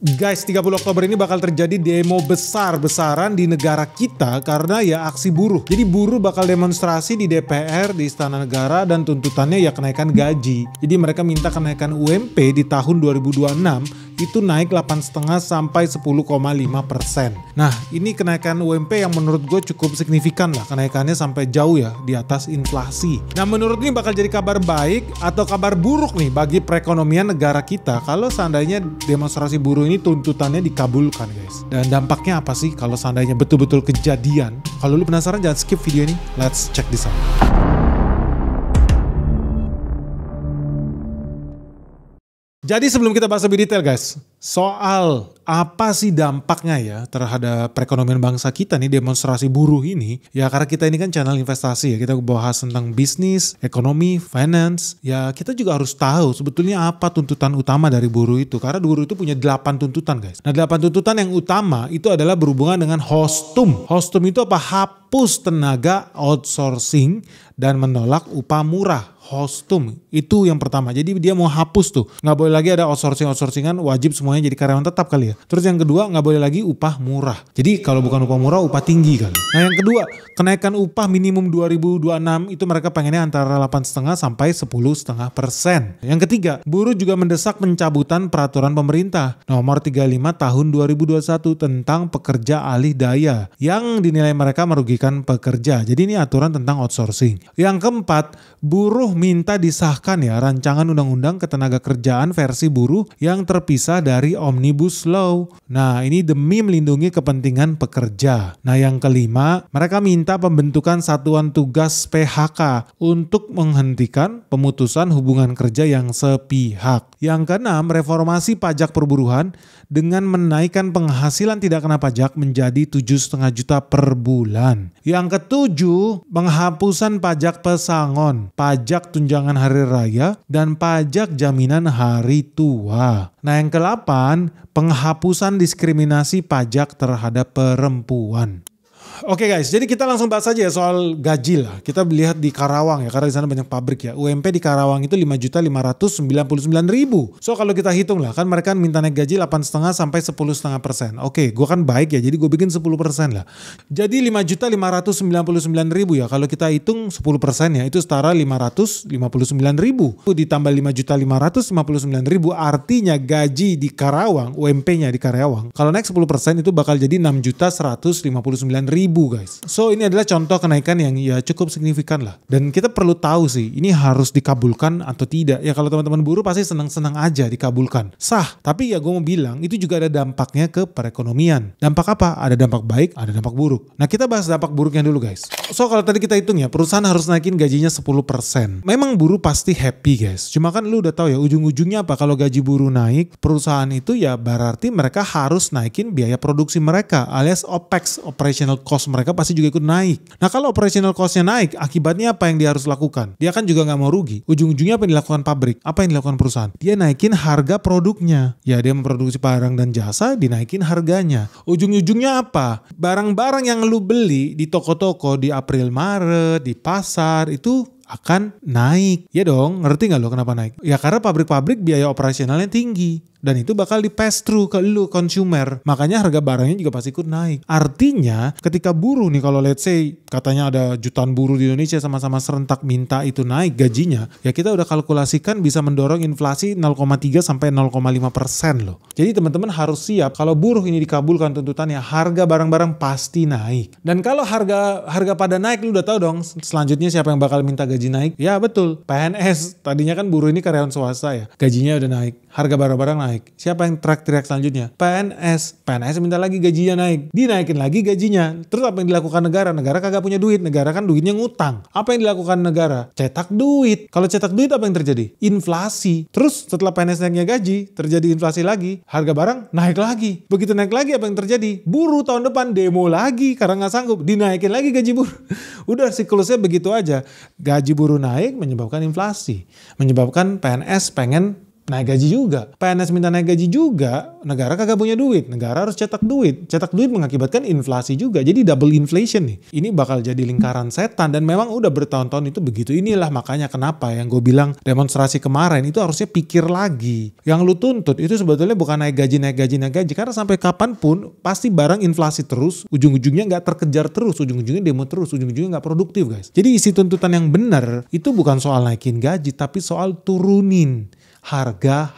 Guys, 30 Oktober ini bakal terjadi demo besar-besaran di negara kita karena ya aksi buruh. Jadi buruh bakal demonstrasi di DPR, di Istana Negara, dan tuntutannya ya kenaikan gaji. Jadi mereka minta kenaikan UMP di tahun 2026 itu naik 8,5 sampai 10,5%. Nah, ini kenaikan UMP yang menurut gue cukup signifikan lah. Kenaikannya sampai jauh ya di atas inflasi. Nah, menurut ini bakal jadi kabar baik atau kabar buruk nih bagi perekonomian negara kita kalau seandainya demonstrasi buruh ini tuntutannya dikabulkan, guys. Dan dampaknya apa sih kalau seandainya betul-betul kejadian? Kalau lu penasaran, jangan skip video ini. Let's check this out. Jadi sebelum kita bahas lebih detail, guys, soal apa sih dampaknya ya terhadap perekonomian bangsa kita nih demonstrasi buruh ini. Ya karena kita ini kan channel investasi ya, kita bahas tentang bisnis, ekonomi, finance. Ya kita juga harus tahu sebetulnya apa tuntutan utama dari buruh itu. Karena buruh itu punya 8 tuntutan, guys. Nah, 8 tuntutan yang utama itu adalah berhubungan dengan HOSTUM. HOSTUM itu apa? Hapus tenaga outsourcing dan menolak upah murah. HOSTUM itu yang pertama. Jadi dia mau hapus tuh, nggak boleh lagi ada outsourcingan, wajib semuanya jadi karyawan tetap kali ya. Terus yang kedua, nggak boleh lagi upah murah. Jadi kalau bukan upah murah, upah tinggi kali. Nah yang kedua, kenaikan upah minimum 2026 itu mereka pengennya antara 8,5 sampai 10,5%. Yang ketiga, buruh juga mendesak pencabutan peraturan pemerintah nomor 35 tahun 2021 tentang pekerja alih daya yang dinilai mereka merugikan pekerja. Jadi ini aturan tentang outsourcing. Yang keempat, buruh minta disahkan ya rancangan undang-undang ketenagakerjaan versi buruh yang terpisah dari Omnibus Law. Nah ini demi melindungi kepentingan pekerja. Nah yang kelima, mereka minta pembentukan satuan tugas PHK untuk menghentikan pemutusan hubungan kerja yang sepihak. Yang keenam, reformasi pajak perburuhan dengan menaikkan penghasilan tidak kena pajak menjadi 7,5 juta per bulan. Yang ketujuh, penghapusan pajak pesangon, pajak tunjangan hari raya, dan pajak jaminan hari tua. Nah yang ke-8, penghapusan diskriminasi pajak terhadap perempuan. Oke guys, jadi kita langsung bahas aja ya soal gaji lah. Kita lihat di Karawang ya, karena di sana banyak pabrik ya. UMP di Karawang itu 5.599.000. So kalau kita hitung lah, kan mereka minta naik gaji 8,5 sampai 10,5%. Oke, gue kan baik ya, jadi gue bikin 10% lah. Jadi 5.599.000 ya. Kalau kita hitung 10% ya, itu setara 559.000. Ditambah 5.559.000 artinya gaji di Karawang, UMP-nya di Karawang, kalau naik 10% itu bakal jadi 6.159.000. Guys. So ini adalah contoh kenaikan yang ya cukup signifikan lah. Dan kita perlu tahu sih ini harus dikabulkan atau tidak. Ya kalau teman-teman buruh pasti senang-senang aja dikabulkan. Sah. Tapi ya gue mau bilang itu juga ada dampaknya ke perekonomian. Dampak apa? Ada dampak baik, ada dampak buruk. Nah kita bahas dampak buruknya dulu guys. So kalau tadi kita hitung ya perusahaan harus naikin gajinya 10%. Memang buruh pasti happy guys. Cuma kan lu udah tahu ya ujung-ujungnya apa kalau gaji buruh naik. Perusahaan itu ya berarti mereka harus naikin biaya produksi mereka alias OPEX, operational cost mereka pasti juga ikut naik. Nah kalau operational cost-nya naik, akibatnya apa yang dia harus lakukan? Dia kan juga nggak mau rugi. Ujung-ujungnya apa yang dilakukan pabrik? Apa yang dilakukan perusahaan? Dia naikin harga produknya. Ya dia memproduksi barang dan jasa, dinaikin harganya. Ujung-ujungnya apa? Barang-barang yang lu beli di toko-toko di April Maret, di pasar itu akan naik. Ya dong, ngerti nggak lo kenapa naik? Ya karena pabrik-pabrik biaya operasionalnya tinggi. Dan itu bakal di pass through ke lu consumer. Makanya harga barangnya juga pasti ikut naik. Artinya ketika buruh nih kalau let's say katanya ada jutaan buruh di Indonesia sama-sama serentak minta itu naik gajinya. Ya kita udah kalkulasikan bisa mendorong inflasi 0,3 sampai 0,5% loh. Jadi teman-teman harus siap kalau buruh ini dikabulkan tuntutannya harga barang-barang pasti naik. Dan kalau harga pada naik lu udah tahu dong selanjutnya siapa yang bakal minta gaji naik? Ya betul, PNS. Tadinya kan buruh ini karyawan swasta ya. Gajinya udah naik, harga barang-barang naik. Siapa yang teriak-teriak selanjutnya? PNS minta lagi gajinya naik. Dinaikin lagi gajinya. Terus apa yang dilakukan negara? Negara kagak punya duit. Negara kan duitnya ngutang. Apa yang dilakukan negara? Cetak duit. Kalau cetak duit apa yang terjadi? Inflasi. Terus setelah PNS naiknya gaji, terjadi inflasi lagi. Harga barang naik lagi. Begitu naik lagi apa yang terjadi? Buruh tahun depan demo lagi karena nggak sanggup. Dinaikin lagi gaji buruh. Udah siklusnya begitu aja. Gaji buruh naik menyebabkan inflasi. Menyebabkan PNS pengen naik gaji juga. PNS minta naik gaji juga, negara kagak punya duit. Negara harus cetak duit. Cetak duit mengakibatkan inflasi juga. Jadi double inflation nih. Ini bakal jadi lingkaran setan dan memang udah bertahun-tahun itu begitu. Inilah makanya kenapa yang gue bilang demonstrasi kemarin itu harusnya pikir lagi. Yang lu tuntut itu sebetulnya bukan naik gaji. Karena sampai kapanpun pasti barang inflasi terus, ujung-ujungnya nggak terkejar terus, ujung-ujungnya demo terus, ujung-ujungnya nggak produktif guys. Jadi isi tuntutan yang benar itu bukan soal naikin gaji, tapi soal turunin harga.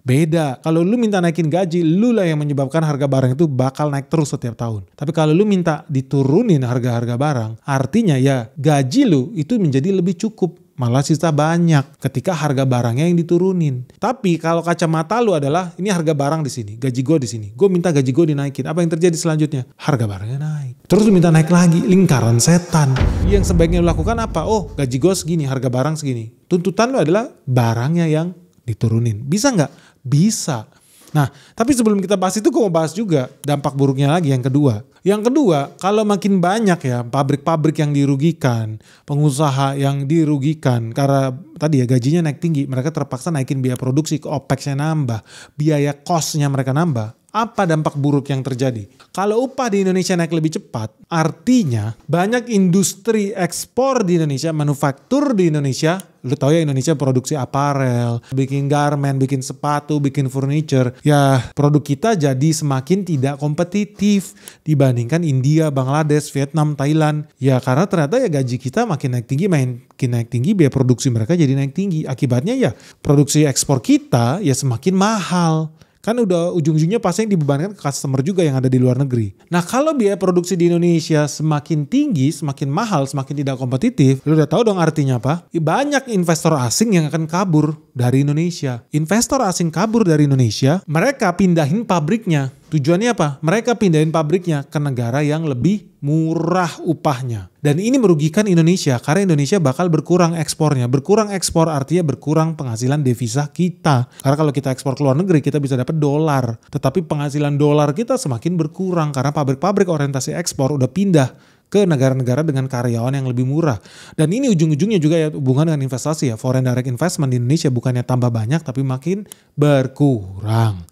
Beda. Kalau lu minta naikin gaji, lu lah yang menyebabkan harga barang itu bakal naik terus setiap tahun. Tapi kalau lu minta diturunin harga-harga barang, artinya ya gaji lu itu menjadi lebih cukup. Malah sisa banyak ketika harga barangnya yang diturunin. Tapi kalau kacamata lu adalah ini harga barang di sini, gaji gue di sini. Gue minta gaji gue dinaikin. Apa yang terjadi selanjutnya? Harga barangnya naik. Terus lu minta naik lagi, lingkaran setan. Yang sebaiknya lu lakukan apa? Oh, gaji gue segini, harga barang segini. Tuntutan lu adalah barangnya yang diturunin. Bisa nggak? Bisa. Nah, tapi sebelum kita bahas itu gue mau bahas juga dampak buruknya lagi yang kedua. Yang kedua, kalau makin banyak ya pabrik-pabrik yang dirugikan, pengusaha yang dirugikan karena tadi ya gajinya naik tinggi, mereka terpaksa naikin biaya produksi, OPEX-nya nambah, biaya cost-nya mereka nambah. Apa dampak buruk yang terjadi? Kalau upah di Indonesia naik lebih cepat, artinya banyak industri ekspor di Indonesia, manufaktur di Indonesia. Lu tahu ya Indonesia produksi aparel, bikin garment, bikin sepatu, bikin furniture. Ya produk kita jadi semakin tidak kompetitif dibandingkan India, Bangladesh, Vietnam, Thailand. Ya karena ternyata ya gaji kita makin naik tinggi, biaya produksi mereka jadi naik tinggi. Akibatnya ya produksi ekspor kita ya semakin mahal. Kan udah ujung-ujungnya pasti yang dibebankan ke customer juga yang ada di luar negeri. Nah kalau biaya produksi di Indonesia semakin tinggi, semakin mahal, semakin tidak kompetitif, lu udah tahu dong artinya apa? Banyak investor asing yang akan kabur dari Indonesia. Investor asing kabur dari Indonesia, mereka pindahin pabriknya. Tujuannya apa? Mereka pindahin pabriknya ke negara yang lebih murah upahnya. Dan ini merugikan Indonesia karena Indonesia bakal berkurang ekspornya. Berkurang ekspor artinya berkurang penghasilan devisa kita. Karena kalau kita ekspor ke luar negeri kita bisa dapat dolar. Tetapi penghasilan dolar kita semakin berkurang karena pabrik-pabrik orientasi ekspor udah pindah ke negara-negara dengan karyawan yang lebih murah. Dan ini ujung-ujungnya juga ya hubungan dengan investasi ya. Foreign direct investment di Indonesia bukannya tambah banyak tapi makin berkurang.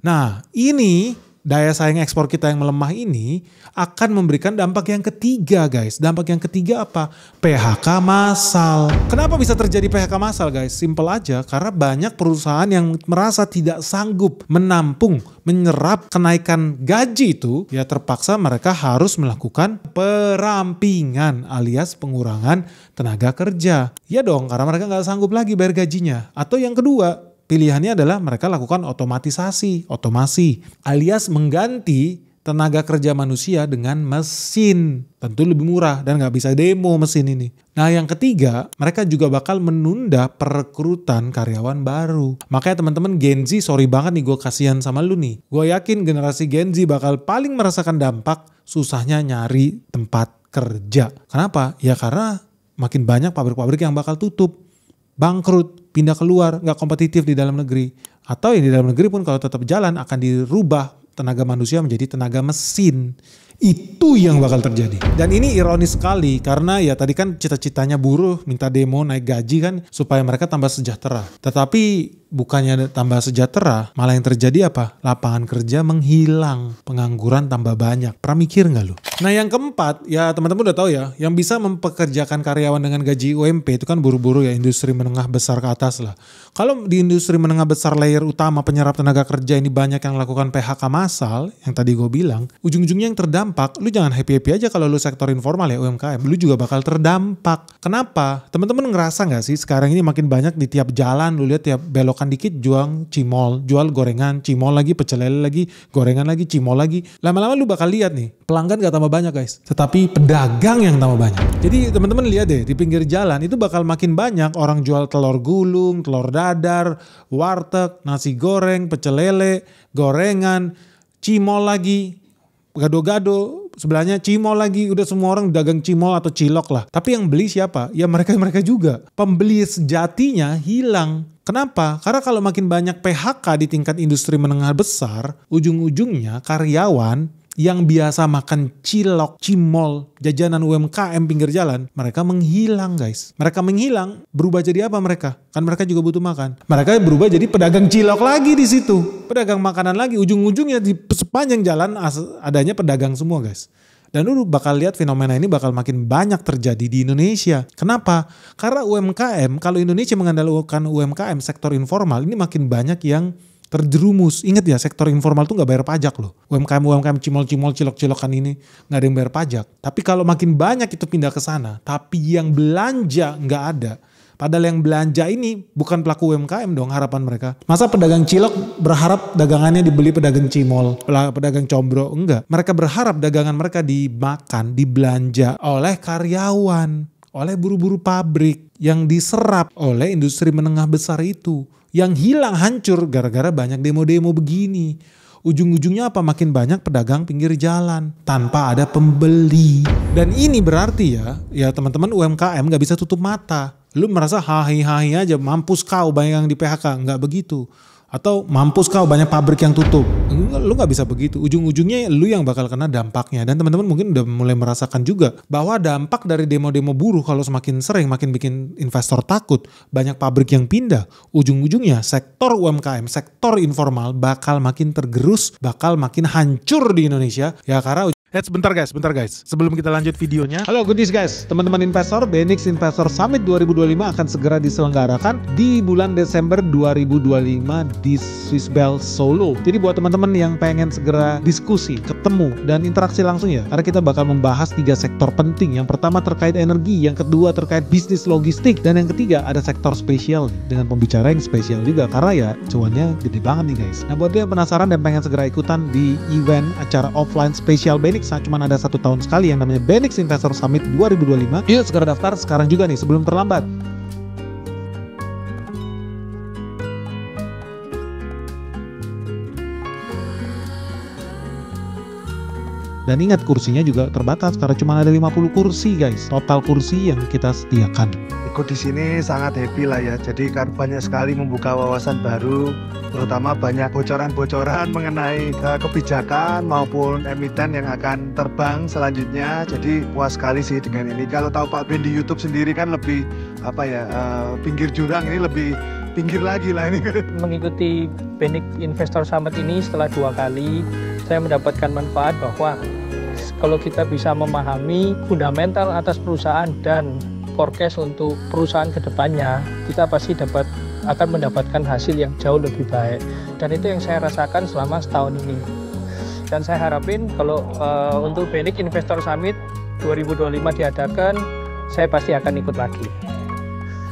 Nah ini daya saing ekspor kita yang melemah ini akan memberikan dampak yang ketiga guys. Dampak yang ketiga apa? PHK massal. Kenapa bisa terjadi PHK massal guys? Simple aja karena banyak perusahaan yang merasa tidak sanggup menampung, menyerap kenaikan gaji itu. Ya terpaksa mereka harus melakukan perampingan alias pengurangan tenaga kerja. Ya dong karena mereka gak sanggup lagi bayar gajinya. Atau yang kedua, pilihannya adalah mereka lakukan otomasi alias mengganti tenaga kerja manusia dengan mesin. Tentu lebih murah dan gak bisa demo mesin ini. Nah yang ketiga, mereka juga bakal menunda perekrutan karyawan baru. Makanya teman-teman Gen Z, sorry banget nih gue kasihan sama lu nih. Gue yakin generasi Gen Z bakal paling merasakan dampak susahnya nyari tempat kerja. Kenapa? Ya karena makin banyak pabrik-pabrik yang bakal tutup, bangkrut, pindah keluar, nggak kompetitif di dalam negeri. Atau yang di dalam negeri pun kalau tetap jalan akan dirubah tenaga manusia menjadi tenaga mesin. Itu yang bakal terjadi. Dan ini ironis sekali karena ya tadi kan cita-citanya buruh minta demo naik gaji kan supaya mereka tambah sejahtera. Tetapi bukannya tambah sejahtera, malah yang terjadi apa? Lapangan kerja menghilang, pengangguran tambah banyak. Pernah mikir nggak lu? Nah yang keempat, ya teman-teman udah tahu ya, yang bisa mempekerjakan karyawan dengan gaji UMP itu kan buru-buru ya, industri menengah besar ke atas lah. Kalau di industri menengah besar layer utama penyerap tenaga kerja ini banyak yang lakukan PHK massal, yang tadi gue bilang, ujung-ujungnya yang terdampak, lu jangan happy-happy aja kalau lu sektor informal ya UMKM, lu juga bakal terdampak. Kenapa? Teman-teman ngerasa nggak sih sekarang ini makin banyak di tiap jalan, lu lihat tiap belok dikit jual cimol, jual gorengan, cimol lagi, pecel lele lagi, gorengan lagi, cimol lagi. Lama-lama lu bakal lihat nih, pelanggan gak tambah banyak guys, tetapi pedagang yang tambah banyak. Jadi teman-teman lihat deh, di pinggir jalan itu bakal makin banyak orang jual telur gulung, telur dadar, warteg, nasi goreng, pecel lele, gorengan, cimol lagi, gado-gado, sebelahnya cimol lagi, udah semua orang dagang cimol atau cilok lah. Tapi yang beli siapa? Ya mereka juga. Pembeli sejatinya hilang. Kenapa? Karena kalau makin banyak PHK di tingkat industri menengah besar, ujung-ujungnya karyawan yang biasa makan cilok, cimol, jajanan UMKM pinggir jalan, mereka menghilang guys. Mereka menghilang, berubah jadi apa mereka? Kan mereka juga butuh makan. Mereka berubah jadi pedagang cilok lagi di situ. Pedagang makanan lagi, ujung-ujungnya di sepanjang jalan adanya pedagang semua guys. Dan lu bakal lihat fenomena ini bakal makin banyak terjadi di Indonesia. Kenapa? Karena UMKM, kalau Indonesia mengandalkan UMKM, sektor informal, ini makin banyak yang terjerumus. Ingat ya, sektor informal tuh gak bayar pajak loh. UMKM cimol-cimol, cilok-cilokan ini gak ada yang bayar pajak. Tapi kalau makin banyak itu pindah ke sana, tapi yang belanja gak ada. Padahal yang belanja ini bukan pelaku UMKM dong harapan mereka. Masa pedagang cilok berharap dagangannya dibeli pedagang cimol, pedagang combro? Enggak. Mereka berharap dagangan mereka dimakan, dibelanja oleh karyawan, oleh buru-buru pabrik yang diserap oleh industri menengah besar itu. Yang hilang hancur gara-gara banyak demo-demo begini. Ujung-ujungnya apa? Makin banyak pedagang pinggir jalan tanpa ada pembeli. Dan ini berarti ya teman-teman UMKM gak bisa tutup mata. Lu merasa hahi-hahi aja, mampus kau banyak yang di PHK, nggak begitu. Atau mampus kau banyak pabrik yang tutup. Lu nggak bisa begitu. Ujung-ujungnya lu yang bakal kena dampaknya. Dan teman-teman mungkin udah mulai merasakan juga bahwa dampak dari demo-demo buruh kalau semakin sering makin bikin investor takut, banyak pabrik yang pindah. Ujung-ujungnya sektor UMKM, sektor informal bakal makin tergerus, bakal makin hancur di Indonesia. Ya karena sebentar guys. Sebelum kita lanjut videonya. Halo goodies guys, teman-teman investor, BENIX Investor Summit 2025 akan segera diselenggarakan di bulan Desember 2025 di Swiss Bell Solo. Jadi buat teman-teman yang pengen segera diskusi, ketemu, dan interaksi langsung ya. Karena kita bakal membahas 3 sektor penting. Yang pertama terkait energi, yang kedua terkait bisnis logistik, dan yang ketiga ada sektor spesial dengan pembicara yang spesial juga. Karena ya cuannya gede banget nih guys. Nah buat dia yang penasaran dan pengen segera ikutan di event acara offline spesial BENIX, cuma ada 1 tahun sekali yang namanya BENIX Investor Summit 2025. Yuk segera daftar sekarang juga nih sebelum terlambat. Dan ingat kursinya juga terbatas karena cuma ada 50 kursi guys. Total kursi yang kita sediakan. Ikut di sini sangat happy lah ya. Jadi kan banyak sekali membuka wawasan baru, terutama banyak bocoran-bocoran mengenai kebijakan maupun emiten yang akan terbang selanjutnya. Jadi puas sekali sih dengan ini. Kalau tahu Pak Ben di YouTube sendiri kan lebih pinggir jurang, ini lebih pinggir lagi lah ini. Mengikuti BENIX Investor Summit ini setelah 2 kali, saya mendapatkan manfaat bahwa kalau kita bisa memahami fundamental atas perusahaan dan forecast untuk perusahaan kedepannya, kita pasti akan mendapatkan hasil yang jauh lebih baik. Dan itu yang saya rasakan selama setahun ini. Dan saya harapin kalau untuk BENIX Investor Summit 2025 diadakan, saya pasti akan ikut lagi.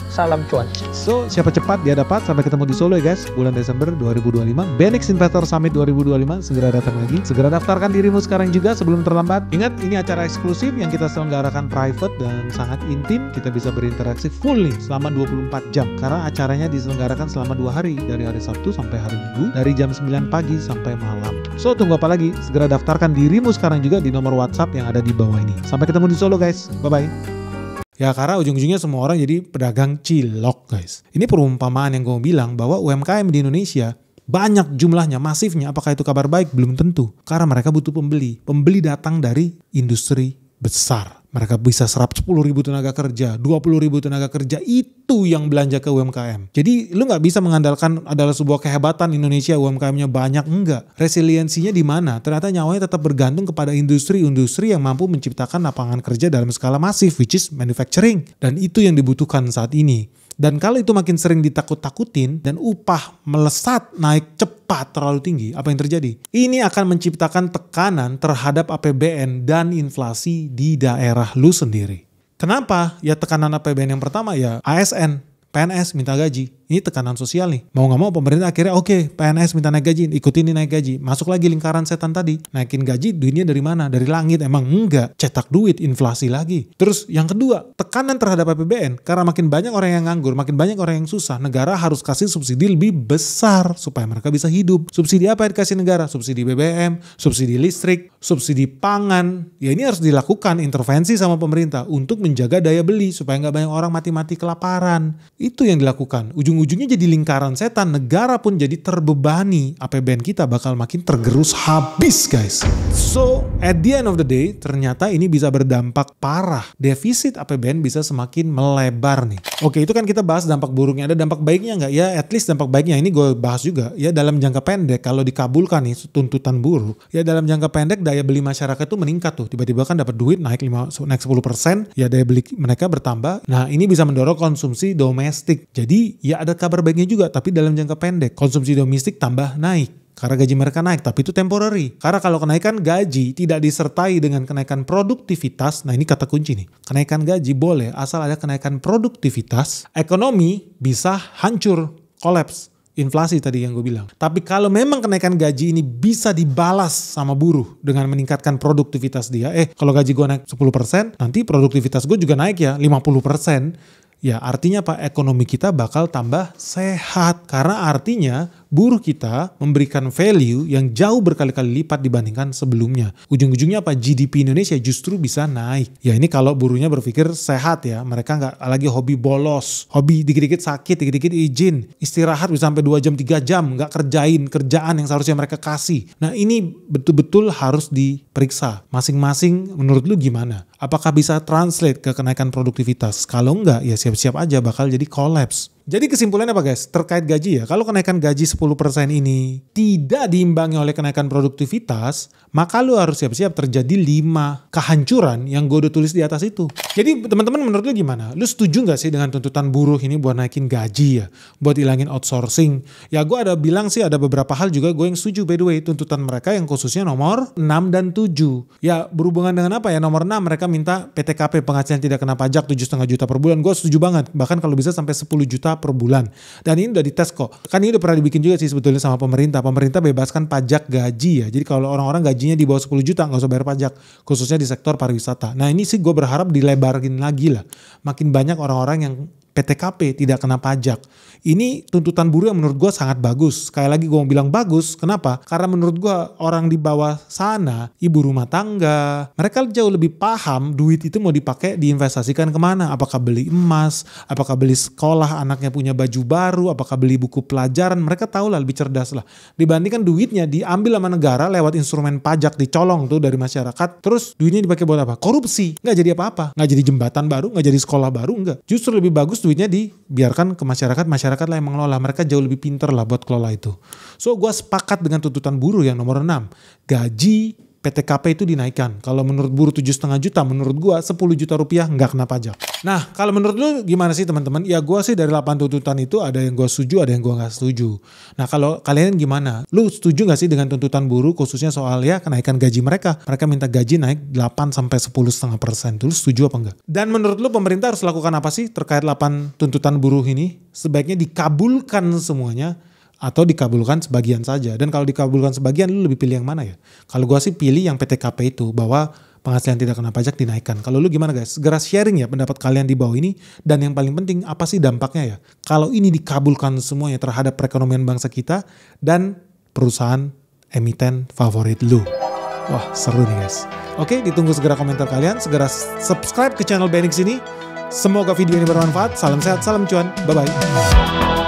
Salam cuan. So, siapa cepat dia dapat. Sampai ketemu di Solo ya guys, bulan Desember 2025. BENIX Investor Summit 2025 segera datang lagi. Segera daftarkan dirimu sekarang juga sebelum terlambat. Ingat, ini acara eksklusif yang kita selenggarakan private dan sangat intim. Kita bisa berinteraksi full nih selama 24 jam. Karena acaranya diselenggarakan selama 2 hari, dari hari Sabtu sampai hari Minggu, dari jam 9 pagi sampai malam. So, tunggu apa lagi? Segera daftarkan dirimu sekarang juga di nomor WhatsApp yang ada di bawah ini. Sampai ketemu di Solo guys. Bye-bye. Ya karena ujung-ujungnya semua orang jadi pedagang cilok guys. Ini perumpamaan yang gue bilang bahwa UMKM di Indonesia banyak jumlahnya, masifnya. Apakah itu kabar baik? Belum tentu. Karena mereka butuh pembeli. Pembeli datang dari industri besar. Mereka bisa serap 10.000 tenaga kerja, 20.000 tenaga kerja, itu yang belanja ke UMKM. Jadi lu gak bisa mengandalkan adalah sebuah kehebatan Indonesia UMKM-nya banyak, enggak. Resiliensinya di mana? Ternyata nyawanya tetap bergantung kepada industri-industri yang mampu menciptakan lapangan kerja dalam skala masif, which is manufacturing. Dan itu yang dibutuhkan saat ini. Dan kalau itu makin sering ditakut-takutin dan upah melesat naik cepat terlalu tinggi, apa yang terjadi? Ini akan menciptakan tekanan terhadap APBN dan inflasi di daerah lu sendiri. Kenapa? Ya tekanan APBN yang pertama ya ASN, PNS minta gaji. Ini tekanan sosial nih. Mau gak mau pemerintah akhirnya oke, PNS minta naik gaji, ikutin nih naik gaji. Masuk lagi lingkaran setan tadi. Naikin gaji, duitnya dari mana? Dari langit. Emang enggak. Cetak duit, inflasi lagi. Terus yang kedua, tekanan terhadap APBN. Karena makin banyak orang yang nganggur, makin banyak orang yang susah. Negara harus kasih subsidi lebih besar supaya mereka bisa hidup. Subsidi apa yang dikasih negara? Subsidi BBM, subsidi listrik, subsidi pangan. Ya ini harus dilakukan intervensi sama pemerintah untuk menjaga daya beli supaya nggak banyak orang mati-mati kelaparan. Itu yang dilakukan. Ujung ujung-ujungnya jadi lingkaran setan. Negara pun jadi terbebani. APBN kita bakal makin tergerus habis guys. So at the end of the day ternyata ini bisa berdampak parah. Defisit APBN bisa semakin melebar nih. Oke, itu kan kita bahas dampak buruknya. Ada dampak baiknya nggak? Ya at least dampak baiknya ini gue bahas juga. Ya dalam jangka pendek kalau dikabulkan nih tuntutan buruh. Ya dalam jangka pendek daya beli masyarakat tuh meningkat tuh. Tiba-tiba kan dapat duit naik 10%. Ya daya beli mereka bertambah. Nah ini bisa mendorong konsumsi domestik. Jadi ya ada kabar baiknya juga. Tapi dalam jangka pendek konsumsi domestik tambah naik. Karena gaji mereka naik, tapi itu temporary. Karena kalau kenaikan gaji tidak disertai dengan kenaikan produktivitas, nah ini kata kunci nih. Kenaikan gaji boleh asal ada kenaikan produktivitas, ekonomi bisa hancur, kolaps. Inflasi tadi yang gue bilang. Tapi kalau memang kenaikan gaji ini bisa dibalas sama buruh dengan meningkatkan produktivitas dia. Kalau gaji gue naik 10%, nanti produktivitas gue juga naik ya 50%. Ya artinya apa? Ekonomi kita bakal tambah sehat. Karena artinya buruh kita memberikan value yang jauh berkali-kali lipat dibandingkan sebelumnya. Ujung-ujungnya apa? GDP Indonesia justru bisa naik. Ya ini kalau buruhnya berpikir sehat ya. Mereka nggak lagi hobi bolos. Hobi dikit-dikit sakit, dikit-dikit izin. Istirahat bisa sampai 2 jam, 3 jam. Nggak kerjain kerjaan yang seharusnya mereka kasih. Nah ini betul-betul harus diperiksa. Masing-masing menurut lu gimana? Apakah bisa translate ke kenaikan produktivitas? Kalau enggak ya siap-siap aja bakal jadi collapse. Jadi kesimpulannya apa guys? Terkait gaji ya, kalau kenaikan gaji 10% ini tidak diimbangi oleh kenaikan produktivitas, maka lu harus siap-siap terjadi 5 kehancuran yang gue udah tulis di atas itu. Jadi teman-teman menurut lu gimana? Lu setuju gak sih dengan tuntutan buruh ini buat naikin gaji ya? Buat hilangin outsourcing? Ya gue ada bilang sih ada beberapa hal juga gue yang setuju by the way. Tuntutan mereka yang khususnya nomor 6 dan 7. Ya berhubungan dengan apa ya? Nomor 6 mereka minta PTKP penghasilan tidak kena pajak 7,5 juta per bulan. Gue setuju banget. Bahkan kalau bisa sampai 10 juta per bulan. Dan ini udah dites kok. Kan ini udah pernah dibikin juga sih sebetulnya sama pemerintah. Pemerintah bebaskan pajak gaji ya. Jadi kalau orang-orang gajinya di bawah 10 juta nggak usah bayar pajak. Khususnya di sektor pariwisata. Nah ini sih gue berharap dilebarin lagi lah. Makin banyak orang-orang yang PTKP tidak kena pajak. Ini tuntutan buruh yang menurut gue sangat bagus. Sekali lagi gue mau bilang bagus. Kenapa? Karena menurut gue orang di bawah sana, ibu rumah tangga, mereka jauh lebih paham duit itu mau dipakai diinvestasikan kemana. Apakah beli emas, apakah beli sekolah, anaknya punya baju baru, apakah beli buku pelajaran. Mereka tahu lah lebih cerdas lah. Dibandingkan duitnya diambil sama negara lewat instrumen pajak dicolong tuh dari masyarakat. Terus duitnya dipakai buat apa? Korupsi. Nggak jadi apa-apa. Nggak jadi jembatan baru, nggak jadi sekolah baru, nggak. Justru lebih bagus duitnya dibiarkan ke masyarakat lah yang mengelola. Mereka jauh lebih pinter lah buat kelola itu. So gue sepakat dengan tuntutan buruh yang nomor 6. Gaji PTKP itu dinaikkan. Kalau menurut buruh 7,5 juta, menurut gue 10 juta rupiah nggak kena pajak. Nah kalau menurut lu gimana sih teman-teman? Ya gue sih dari 8 tuntutan itu ada yang gue setuju, ada yang gue nggak setuju. Nah kalau kalian gimana? Lu setuju nggak sih dengan tuntutan buruh khususnya soal ya kenaikan gaji mereka? Mereka minta gaji naik 8-10,5%. Lu setuju apa enggak? Dan menurut lu pemerintah harus lakukan apa sih terkait 8 tuntutan buruh ini? Sebaiknya dikabulkan semuanya atau dikabulkan sebagian saja. Dan kalau dikabulkan sebagian, lu lebih pilih yang mana ya? Kalau gue sih pilih yang PTKP itu, bahwa penghasilan tidak kena pajak dinaikkan. Kalau lu gimana guys? Segera sharing ya pendapat kalian di bawah ini. Dan yang paling penting, apa sih dampaknya ya? Kalau ini dikabulkan semuanya terhadap perekonomian bangsa kita dan perusahaan emiten favorit lu. Wah seru nih guys. Oke, ditunggu segera komentar kalian. Segera subscribe ke channel Benix ini. Semoga video ini bermanfaat. Salam sehat, salam cuan. Bye-bye.